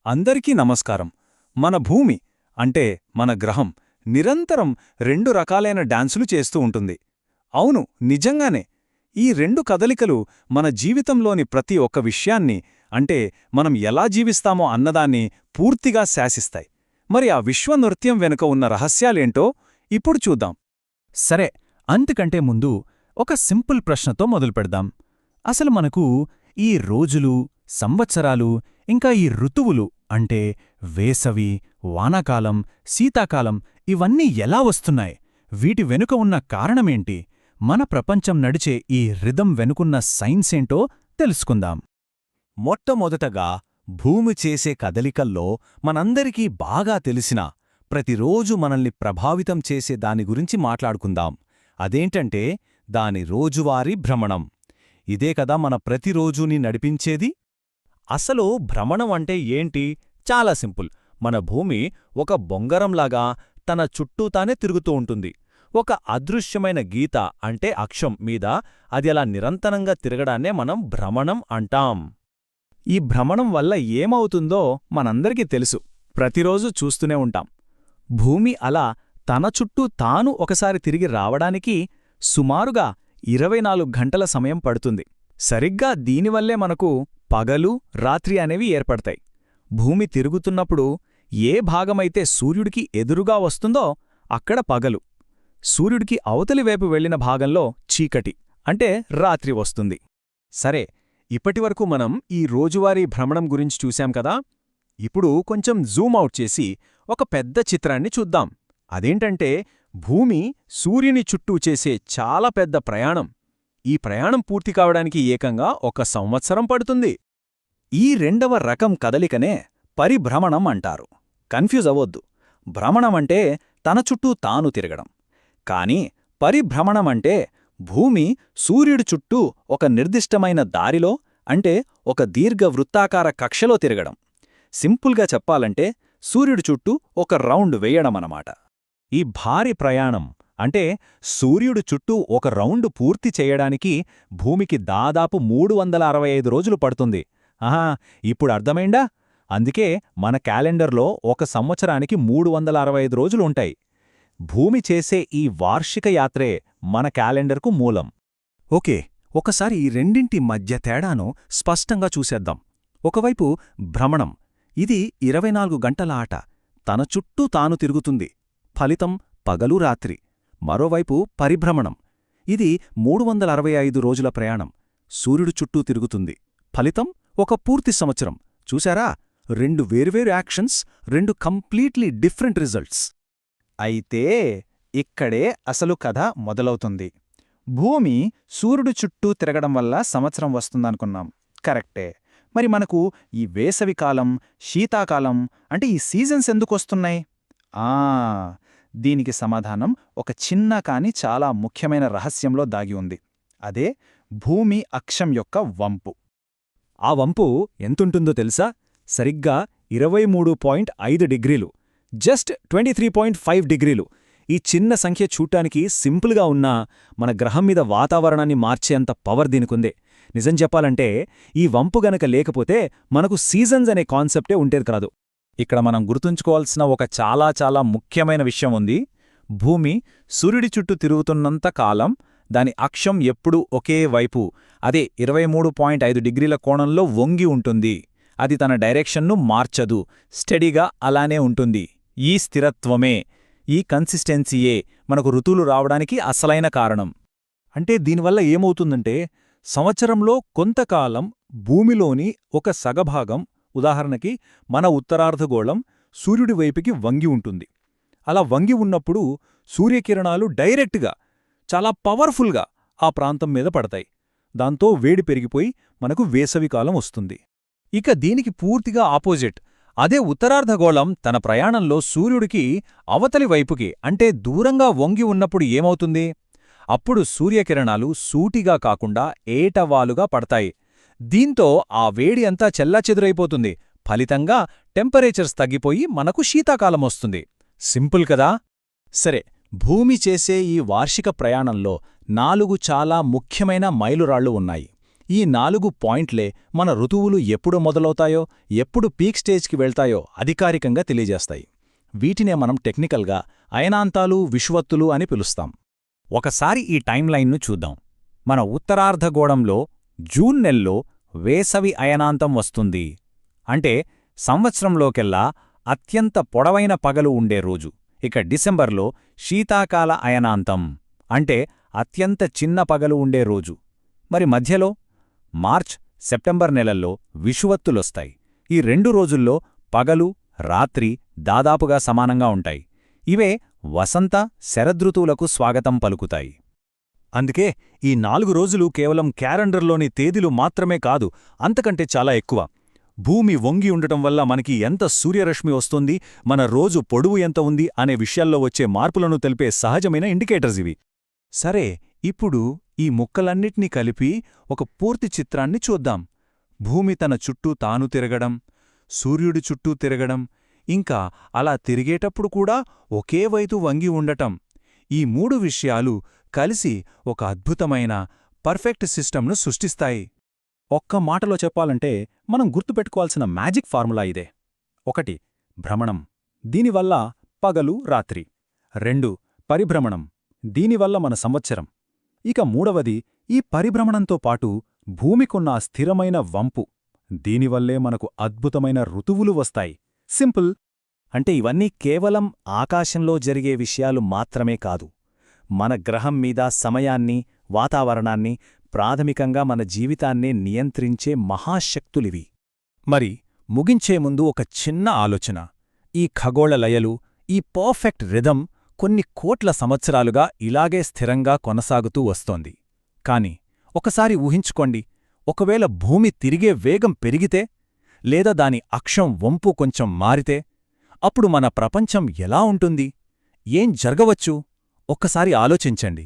అందరికీ నమస్కారం. మన భూమి అంటే మన గ్రహం నిరంతరం రెండు రకాలైన డాన్సులు చేస్తూ ఉంటుంది. అవును, నిజంగానే. ఈ రెండు కదలికలు మన జీవితంలోని ప్రతి ఒక్క విషయాన్ని, అంటే మనం ఎలా జీవిస్తామో అన్నదాన్ని పూర్తిగా శాసిస్తాయి. మరి ఆ విశ్వనృత్యం వెనుక ఉన్న రహస్యాలేంటో ఇప్పుడు చూద్దాం. సరే, అంతకంటే ముందు ఒక సింపుల్ ప్రశ్నతో మొదలుపెడదాం. అసలు మనకు ఈ రోజులు, సంవత్సరాలు, ఇంకా ఈ ఋతువులు అంటే వేసవి, వానాకాలం, శీతాకాలం ఇవన్నీ ఎలా వస్తున్నాయి? వీటి వెనుక ఉన్న కారణమేంటి? మన ప్రపంచం నడిచే ఈ రిథం వెనుకున్న సైన్సేంటో తెలుసుకుందాం. మొట్టమొదటగా భూమి చేసే కదలికల్లో మనందరికీ బాగా తెలిసిన, ప్రతిరోజు మనల్ని ప్రభావితం చేసే దాని గురించి మాట్లాడుకుందాం. అదేంటంటే దాని రోజువారీ భ్రమణం. ఇదే కదా మన ప్రతిరోజుని నడిపించేది. అసలు భ్రమణం అంటే ఏంటి? చాలా సింపుల్. మన భూమి ఒక బొంగరంలాగా తన చుట్టూ తానే తిరుగుతూ ఉంటుంది. ఒక అదృశ్యమైన గీత అంటే అక్షం మీద అది అలా నిరంతరంగా తిరగడాన్నే మనం భ్రమణం అంటాం. ఈ భ్రమణం వల్ల ఏమవుతుందో మనందరికీ తెలుసు, ప్రతిరోజు చూస్తూనే ఉంటాం. భూమి అలా తన చుట్టూ తాను ఒకసారి తిరిగి రావడానికి సుమారుగా 24 గంటల సమయం పడుతుంది. సరిగ్గా దీనివల్లే మనకు పగలు, రాత్రి అనేవి ఏర్పడతాయి. భూమి తిరుగుతున్నప్పుడు ఏ భాగమైతే సూర్యుడికి ఎదురుగా వస్తుందో అక్కడ పగలు, సూర్యుడికి అవతలి వైపు వెళ్లిన భాగంలో చీకటి అంటే రాత్రి వస్తుంది. సరే, ఇప్పటివరకు మనం ఈ రోజువారీ భ్రమణం గురించి చూశాం కదా. ఇప్పుడు కొంచెం జూమ్అవుట్ చేసి ఒక పెద్ద చిత్రాన్ని చూద్దాం. అదేంటంటే భూమి సూర్యుని చుట్టూ చేసే చాలా పెద్ద ప్రయాణం. ఈ ప్రయాణం పూర్తి కావడానికి ఏకంగా 1 సంవత్సరం పడుతుంది. ఈ రెండవ రకం కదలికనే పరిభ్రమణం అంటారు. కన్ఫ్యూజ్ అవ్వొద్దు. భ్రమణమంటే తన చుట్టూ తాను తిరగడం, కాని పరిభ్రమణమంటే భూమి సూర్యుడి చుట్టూ ఒక నిర్దిష్టమైన దారిలో, అంటే ఒక దీర్ఘవృత్తాకార కక్షలో తిరగడం. సింపుల్గా చెప్పాలంటే సూర్యుడి చుట్టూ ఒక రౌండ్ వేయడమన్నమాట. ఈ భారీ ప్రయాణం అంటే సూర్యుడు చుట్టూ ఒక రౌండు పూర్తి చేయడానికి భూమికి దాదాపు 365 రోజులు పడుతుంది. ఇప్పుడు అర్థమైందా? అందుకే మన క్యాలెండర్లో ఒక సంవత్సరానికి 365 రోజులు ఉంటాయి. భూమి చేసే ఈ వార్షిక యాత్రే మన క్యాలెండర్కు మూలం. ఓకే, ఒకసారి ఈ రెండింటి మధ్య తేడాను స్పష్టంగా చూసేద్దాం. ఒకవైపు భ్రమణం, ఇది 24 గంటల ఆట, తన చుట్టూ తాను తిరుగుతుంది. ఫలితం పగలు, రాత్రి. మరోవైపు పరిభ్రమణం, ఇది 365 రోజుల ప్రయాణం, సూర్యుడు చుట్టూ తిరుగుతుంది. ఫలితం ఒక పూర్తి సంవత్సరం. చూశారా? 2 వేర్వేరు యాక్షన్స్, 2 కంప్లీట్లీ డిఫరెంట్ రిజల్ట్స్. అయితే ఇక్కడే అసలు కథ మొదలవుతుంది. భూమి సూర్యుడు చుట్టూ తిరగడం వల్ల సంవత్సరం వస్తుందనుకున్నాం, కరెక్టే. మరి మనకు ఈ వేసవికాలం, శీతాకాలం అంటే ఈ సీజన్స్ ఎందుకొస్తున్నాయి? దీనికి సమాధానం ఒక చిన్న కాని చాలా ముఖ్యమైన రహస్యంలో దాగి ఉంది. అదే భూమి అక్షం యొక్క వంపు. ఆ వంపు ఎంతుంటుందో తెలుసా? సరిగ్గా 23.5 డిగ్రీలు, జస్ట్ 23.5 డిగ్రీలు. ఈ చిన్న సంఖ్య చూడ్డానికి సింపుల్గా ఉన్నా మన గ్రహం మీద వాతావరణాన్ని మార్చేంత పవర్ దీనికుందే. నిజం చెప్పాలంటే ఈ వంపు గనక లేకపోతే మనకు సీజన్స్ అనే కాన్సెప్టే ఉండేది కాదు. ఇక్కడ మనం గుర్తుంచుకోవాల్సిన ఒక చాలా ముఖ్యమైన విషయం ఉంది. భూమి సూర్యుడి చుట్టూ తిరుగుతున్నంత కాలం దాని అక్షం ఎప్పుడూ ఒకే వైపు, అదే 23.5 డిగ్రీల కోణంలో వంగి ఉంటుంది. అది తన డైరెక్షన్ను మార్చదు, స్టడీగా అలానే ఉంటుంది. ఈ స్థిరత్వమే, ఈ కన్సిస్టెన్సీయే మనకు ఋతువులు రావడానికి అసలైన కారణం. అంటే దీనివల్ల ఏమవుతుందంటే సంవత్సరంలో కొంతకాలం భూమిలోని ఒక సగభాగం, ఉదాహరణకి మన ఉత్తరార్ధగోళం సూర్యుడి వైపుకి వంగి ఉంటుంది. అలా వంగి ఉన్నప్పుడు సూర్యకిరణాలు డైరెక్ట్గా, చాలా పవర్ఫుల్గా ఆ ప్రాంతం మీద పడతాయి. దాంతో వేడి పెరిగిపోయి మనకు వేసవికాలం వస్తుంది. ఇక దీనికి పూర్తిగా ఆపోజిట్, అదే ఉత్తరార్ధగోళం తన ప్రయాణంలో సూర్యుడికి అవతలి వైపుకి అంటే దూరంగా వంగి ఉన్నప్పుడు ఏమవుతుంది? అప్పుడు సూర్యకిరణాలు సూటిగా కాకుండా ఏటవాలుగా పడతాయి. దీంతో ఆ వేడి అంతా చెల్లాచెదురైపోతుంది. ఫలితంగా టెంపరేచర్స్ తగ్గిపోయి మనకు శీతాకాలం వస్తుంది. సింపుల్ కదా? సరే, భూమి చేసే ఈ వార్షిక ప్రయాణంలో 4 చాలా ముఖ్యమైన మైలురాళ్లు ఉన్నాయి. ఈ 4 పాయింట్లే మన ఋతువులు ఎప్పుడు మొదలవుతాయో, ఎప్పుడు పీక్ స్టేజ్కి వెళ్తాయో అధికారికంగా తెలియజేస్తాయి. వీటినే మనం టెక్నికల్గా అయనాంతాలు, విషువత్తులు అని పిలుస్తాం. ఒకసారి ఈ టైంలైన్ను చూద్దాం. మన ఉత్తరార్ధగోళంలో జూన్ నెల్లో వేసవి అయనాంతం వస్తుంది. అంటే సంవత్సరంలోకెల్లా అత్యంత పొడవైన పగలు ఉండే రోజు. ఇక డిసెంబర్లో శీతాకాల అయనాంతం, అంటే అత్యంత చిన్న పగలు ఉండే రోజు. మరి మధ్యలో మార్చ్, సెప్టెంబర్ నెలల్లో విషువత్తులొస్తాయి. ఈ 2 రోజుల్లో పగలు, రాత్రి దాదాపుగా సమానంగా ఉంటాయి. ఇవే వసంత, శరదృతువులకు స్వాగతం పలుకుతాయి. అందుకే ఈ 4 రోజులు కేవలం క్యాలెండర్లోని తేదీలు మాత్రమే కాదు, అంతకంటే చాలా ఎక్కువ. భూమి వంగి ఉండటం వల్ల మనకి ఎంత సూర్యరశ్మి వస్తుంది, మన రోజు పొడవు ఎంత ఉంది అనే విషయాల్లో వచ్చే మార్పులను తెలిపే సహజమైన ఇండికేటర్స్ ఇవి. సరే, ఇప్పుడు ఈ ముక్కలన్నిటినీ కలిపి ఒక పూర్తి చిత్రాన్ని చూద్దాం. భూమి తన చుట్టూ తాను తిరగడం, సూర్యుడి చుట్టూ తిరగడం, ఇంకా అలా తిరిగేటప్పుడు కూడా ఒకే వైపు వంగి ఉండటం. ఈ 3 విషయాలు కలిసి ఒక అద్భుతమైన పర్ఫెక్ట్ సిస్టమ్ను సృష్టిస్తాయి. ఒక్క మాటలో చెప్పాలంటే మనం గుర్తుపెట్టుకోవాల్సిన మ్యాజిక్ ఫార్ములా ఇదే. 1 భ్రమణం, దీనివల్ల పగలు, రాత్రి. 2 పరిభ్రమణం, దీనివల్ల మన సంవత్సరం. ఇక 3వది, ఈ పరిభ్రమణంతో పాటు భూమికున్న స్థిరమైన వంపు, దీనివల్లే మనకు అద్భుతమైన ఋతువులు వస్తాయి. సింపుల్. అంటే ఇవన్నీ కేవలం ఆకాశంలో జరిగే విషయాలు మాత్రమే కాదు, మన గ్రహం మీద సమయాన్ని, వాతావరణాన్ని, ప్రాథమికంగా మన జీవితాన్నే నియంత్రించే మహాశక్తులివి. మరి ముగించే ముందు ఒక చిన్న ఆలోచన. ఈ ఖగోళ లయలు, ఈ పర్ఫెక్ట్ రిథం కొన్ని కోట్ల సంవత్సరాలుగా ఇలాగే స్థిరంగా కొనసాగుతూ వస్తోంది. కాని ఒకసారి ఊహించుకోండి, ఒకవేళ భూమి తిరిగే వేగం పెరిగితే, లేదా దాని అక్షం వంపు కొంచెం మారితే, అప్పుడు మన ప్రపంచం ఎలా ఉంటుంది? ఏం జరగవచ్చు? ఒక్కసారి ఆలోచించండి.